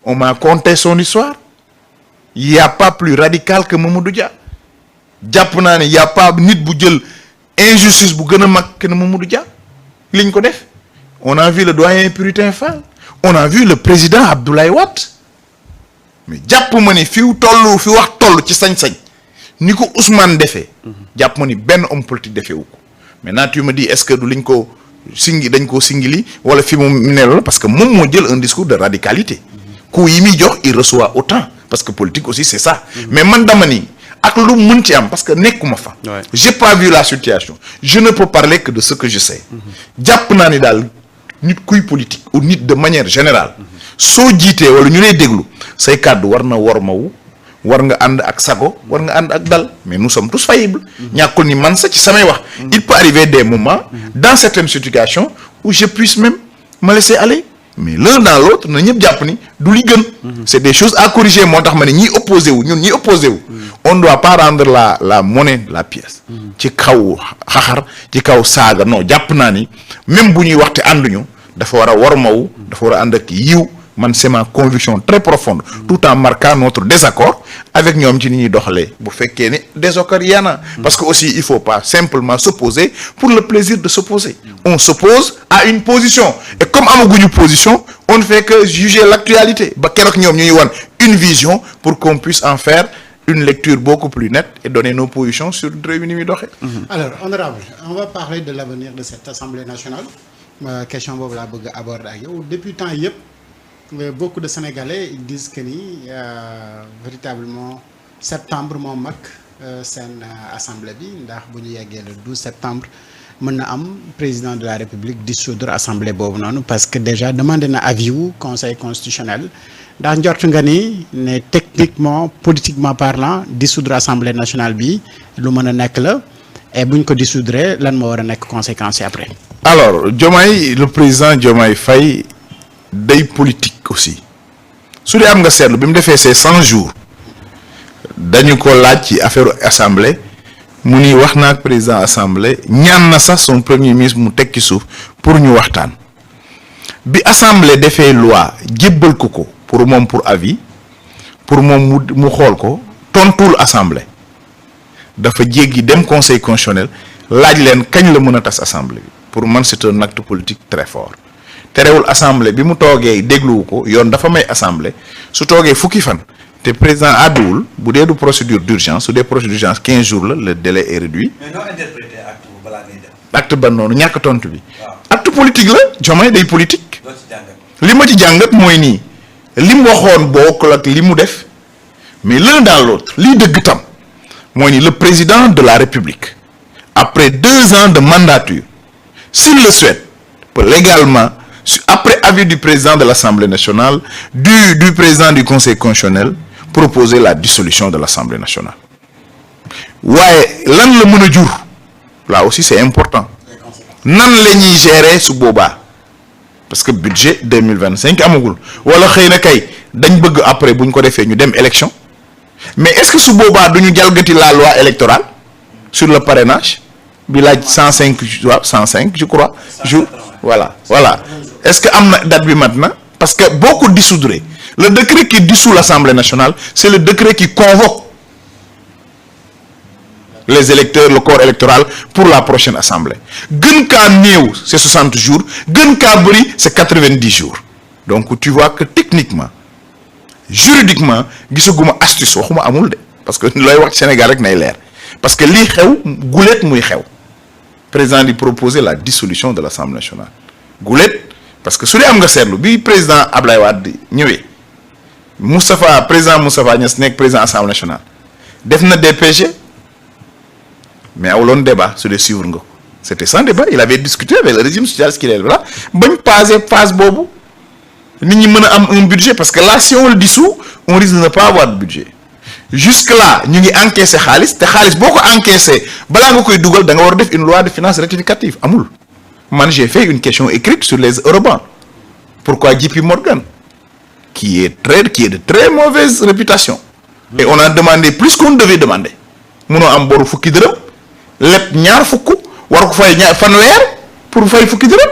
on m'a conté son histoire. Il y a pas plus radical que Mamadou Dia. jàpp naa ne y a pas nit bu jël injustice bu gën a mag que ne Mamadou Dia liñ ko def. On a vu le doyen Puritain Fall. On a vu le président Abdoulaye Wade. mais jàpp ma ni fi wax toll ci sañ-sañ ni ko Ousmane defee. jàpp ma ni benn homme politique defee wu ko. maintenant tu me dis est-ce que du liñ ko dañ koo singili wala fi mu ne la parce que moom moo jël un discours de radicalité. ku yi muy jox il reçoit autant parce que politique aussi c'est ça. mais man dama ni ak lu mën ci am parce que nekkuma fa. j'ai pas vu la situation je ne peux parler que de ce que je sais. jàpp naa ni daal nit kuy politique ou nit de manière générale. soo jiitee wala ñu lay déglu say kàddu war na wormawu war nga ànd ak sago war nga ànd ak dal mais nous sommes tous faillibles. ñàkkul ni man sa ci samay wax. il peut arriver des moments dans certaines situations où je puisse même me laisser aller mais l'un dans l'autre na ñëpp jàpp ni du li gën. c'est des choses à corriger moo tax ma ne ñiy opposé wu ñun ñiy opposé wu. on doit pas rendre la monnaie de la pièce. ci kaw xaxar ci kaw saaga non jàpp naa ni même bu ñuy waxte ànduñu dafa war a wormawu dafa war a ànd ak yiw. man c'est ma conviction très profonde tout en marquant notre désaccord avec ñoom ci ni ñuy doxalee bu fekkee ne désaccord yana parce que aussi il faut pas simplement s'opposer pour le plaisir de s'opposer on s'oppose à une position et comme amaguñu position on ne fait que juger l'actualité ba keroog ñoom ñuy wan une vision pour qu'on puisse en faire une lecture beaucoup plus nette et donner nos positions sur réew mi ni muy doxee. Alors honorable on va parler de l'avenir de cette assemblée nationale question boobu laa bëgg aborder ak yow depuis temps yëpp. Beaucoup de Sénégalais ils disent que ni véritablement septembre moo mag seen assemblée bi ndax bu ñu yeggee le 12 septembre mën na am président de la République dissoudre assemblée boobu noonu parce que déjà demandé na avis wu conseil constitutionnel ndax njort nga ni ne techniquement politiquement parlant dissoudre assemblée nationale bi lu mën a nekk la et buñ ko dissoudre lan moo war a nekk conséquences yi après. Alors Diomaye le président Diomaye Faye. day politique aussi su dee am nga seetlu bi mu defee ces 100 jours dañu ko laaj ci affaire assemblée mu ni wax na ak président assemblée ñaan na sax son premier ministre mu teg ci suuf pour ñu waxtaan bi assemblée defee loi jébbal ko pour moom pour avis pour moom mu xool ko tontuwul assemblée dafa jéggi dem conseil constitutionnel laaj leen kañ la mën a tas assemblée bi pour man c'est un acte politique très fort. terewul assemblée bi mu toogee dégluwu ko yoon dafa may assemblée su toogee fukki fan te président àdduwul bu dee du procédure d'urgence su dee procédure d'urgence 15 jours la le délai est réduit. mais noo interpréter acte bu balaa ngay dem. acte ban noonu ñàkk tontu bi. acte politique la Diomaye day politique. doo ci jàngat. li ma ci jàngat mooy nii li mu waxoon bokkul ak li mu def mais l'un dans l'autre lii dëgg tam mooy ni le président de la République après 2 ans de mandature s'il le souhaite peut légalement. Après avis du président de l'Assemblée nationale, du président du Conseil constitutionnel, proposer la dissolution de l'Assemblée nationale. waaye lan la mën a jur là aussi c'est important nan la ñuy gérer su boobaa parce que budget 2025 amagul wala xëy na kay dañ bëgg après bu ñu ko defee ñu dem élection mais est-ce que su boobaa du ñu jalgati la loi électorale sur le parrainage bi laaj 105 je crois jours voilà est-ce que am na date bi maintenant parce que boo ko dissoudre le décret qui dissout l'Assemblée nationale c'est le décret qui convoque les électeurs le corps électoral pour la prochaine assemblée gën kaa néew c'est 60 jours gën kaa bëri c'est 90 jours donc tu vois que techniquement juridiquement gisaguma astuce waxuma amul de parce que looy wax Sénégal rek nay leer parce que lii xew guléet muy xew président di proposer la dissolution de l'Assemblée nationale guléet parce que su dee am nga seetlu bi président Ablaye Wade ñëwee président Moustapha Niasse nekk président Assemblée nationale def na DPG mais awuloon débat su dee suivre nga ko c'était sans débat il avait discuté avec le régime socialiste qu'il est là bañ passé phase boobu nit ñi mën a am un budget parce que là si on le dissout on risque de ne pas avoir de budget jusque là ñu ngi encaisser xaalis te xaalis boo ko encaisser balaa nga koy dugal da nga war a def une loi de finances rectificative amul man j'ai fait une question écrite sur les eurobonds pourquoi JP Morgan qui est de très mauvaise réputation et on a demandé plus qu'on devait demander munoo am boru fukki dërëm lépp ñaar fukk war ko fay fanweer pour fay fukki dërëm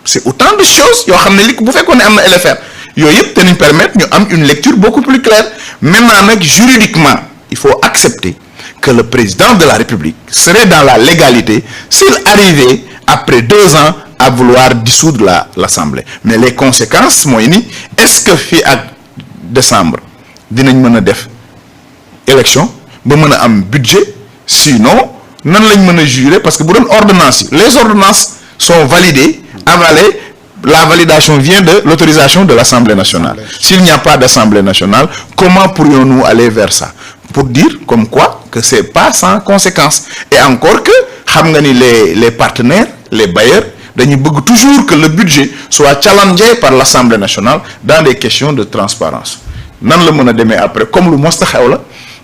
c'est autant de choses yoo xam ne li bu fekkoon ne am na LFR yooyu yëpp danañ permettre ñu am une lecture beaucoup plus claire. Maintenant nag juridiquement il faut accepter que le président de la République serait dans la légalité s'il arrivait après 2 ans à vouloir dissoudre l'Assemblée. Mais les conséquences mooy ni est-ce que fii ak décembre dinañ mën a def élection ba mën a am budget, sinon nan lañ mën a jurer, parce que bu doon ordonnance yi les ordonnances sont validées, avalées, la validation vient de l'autorisation de l'Assemblée nationale. S'il n'y a pas d'Assemblée nationale, comment pourrions-nous aller vers ça? Pour dire comme quoi que c'est pas sans conséquence. Et encore que xam nga ni les partenaires, les bailleurs dañuy bëgg toujours que le budget soit challengé par l'Assemblée nationale dans des questions de transparence. Nan la mën a demee après comme lu mosta xew la.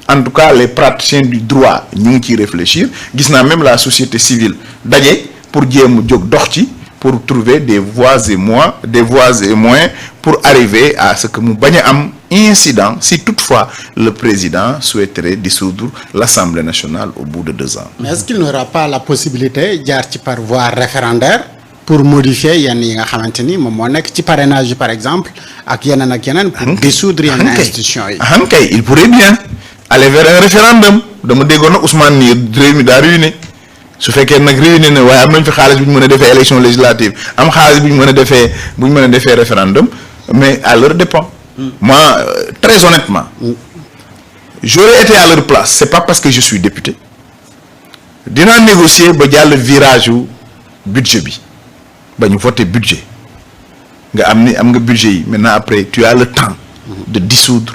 En tout cas les praticiens du droit ñu ngi ciy réfléchir, gis naa même la société civile daje pour jéem a jóg dox ci pour trouver des voies et moyens pour arriver à ce que mu bañ a am incident si toutefois le président souhaiterait dissoudre l'Assemblée nationale au bout de 2 ans. Mais est-ce qu'il n'aura pas la possibilité jaar ci par voie référendaire pour modifier yenn yi nga xamante ni moom moo nekk ci parrainage yi par exemple ak yeneen pour dissoudre yenn institutions yi. kay il pourrait bien aller vers un référendum. Dama déggoon nag Ousmane nii réew mi daa ruiné su fekkee nag réunis na waaye am nañ fi xaalis bu ñu mën a defee élection législative am xaalis bu ñu mën a defee référendum, mais à leur dépens. Moi très honnêtement j'aurais été à leur place, c'est pas parce que je suis député dinaa négocier ba jàll virage u budget bi ba ñu voter budget nga am nga budget yi maintenant après tu as le temps de dissoudre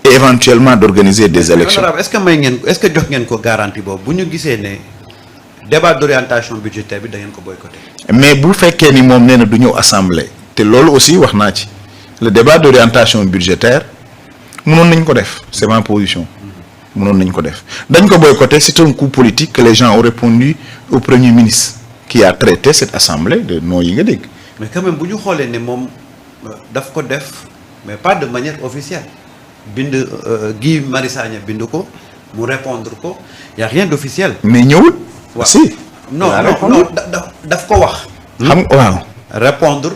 et éventuellement d'organiser des élections. Est-ce que jox ngeen ko garantie boobu bu ñu gisee ne débat d'orientation budgétaire bi da ngeen ko boycotter? Mais bu fekkee ni moom nee na du ñëw assemblée te loolu aussi wax naa ci le débat d'orientation budgétaire mënoon nañ ko def, c'est ma position. mënoon nañ ko def dañ ko boycotter, c'est un coup politique que les gens ont répondu au Premier ministre qui a traité cette assemblée de noms yi nga dégg. Mais quand même bu ñu xoolee ne moom daf ko def mais pas de manière officielle. bind Guy Marius Sagna bind ko mu répondre ko y a rien d'officiel. Mais ñëwul. waaw si. non daf ko wax. xam waaw. répondre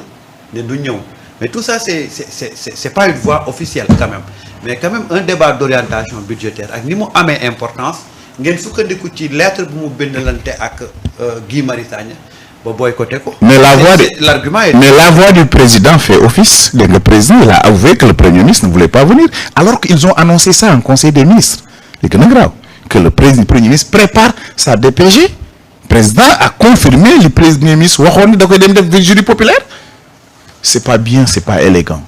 ne du ñëw mais tout ça c'est pas une voie officielle quand même mais quand même un débat d'orientation budgétaire ak ni mu amee importance ngeen sukkandiku ci lettre bu mu bindalante ak Guy Marius Sagna ba boycotté ko. Mais la voix du président fait office. Le président il a avoué que le Premier ministre ne voulait pas venir alors qu'ils ont annoncé ça en Conseil des ministres. C'est grave que le Premier ministre prépare sa DPG. Le président a confirmé le Premier ministre waxoon da koy dem def jury populaire. C'est pas bien, c'est pas élégant.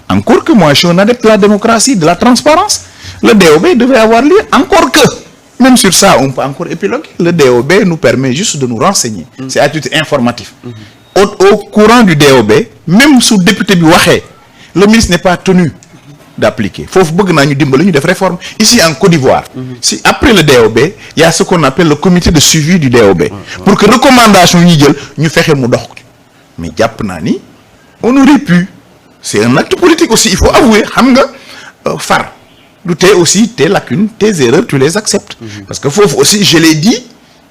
Encore que moi je suis un adepte de la démocratie, de la transparence. Le DOB devait avoir lieu. Encore que même sur ça on peut encore épiloguer. Le DOB nous permet juste de nous renseigner. C'est à titre informatif. Au courant du DOB, même sous député bi waxee, le ministre n'est pas tenu d'appliquer. Foofu bëgg naa ñu dimbali ñu def réforme. Ici en Côte d'Ivoire, si après le DOB, il y a ce qu'on appelle le comité de suivi du DOB. Pour que recommandation yi jël ñu fexe mu dox. Mais jàpp naa ni on aurait pu. C'est un acte politique aussi, il faut avouer, xam nga far du tee aussi tes lacunes, tes erreurs, tu les acceptes. Parce que foofu aussi je l'ai dit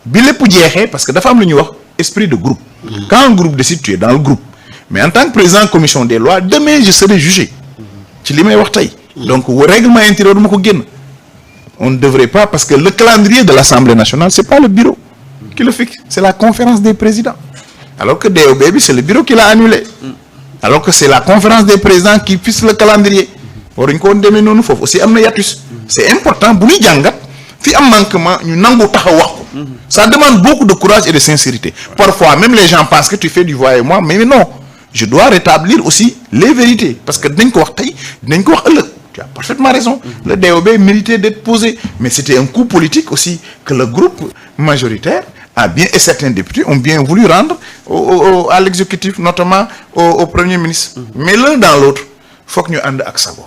bi lépp jeexee parce que dafa am lu ñuy wax esprit de groupe. Quand un groupe décide, tu es dans le groupe. Mais en tant que président commission des lois, demain je serai jugé. Ci li may wax tey. Donc règlement intérieur du ma ko génn. On ne devrait pas, parce que le calendrier de l'Assemblée nationale, c'est pas le bureau qui le fixe, c'est la conférence des présidents. Alors que DOB bi c'est le bureau qui l'a annulé. Alors que c'est la conférence des présidents qui fixe le calendrier. waruñ ko woon demee noonu foofu aussi am na hiatus. C'est important bu ñuy jàngat fi am manquement ñu nangu taxaw wax ko. Ça demande beaucoup de courage et de sincérité. Parfois même les gens pensent que tu fais du va-et-vient, mais non, je dois rétablir aussi les vérités parce que dinañ ko wax tey dinañ ko wax ëllëg. Tu as parfaitement raison. Le DOB méritait d'être posé, mais c'était un coup politique aussi que le groupe majoritaire a bien, et certains députés ont bien voulu rendre à l'exécutif, notamment au Premier ministre. Mais l'un dans l'autre, faut que nous ayons ak sago.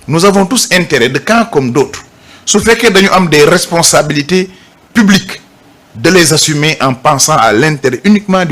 Nous avons tous intérêt, de camps comme d'autres, su fekkee dañu am des responsabilités publiques, de les assumer en pensant à l'intérêt uniquement du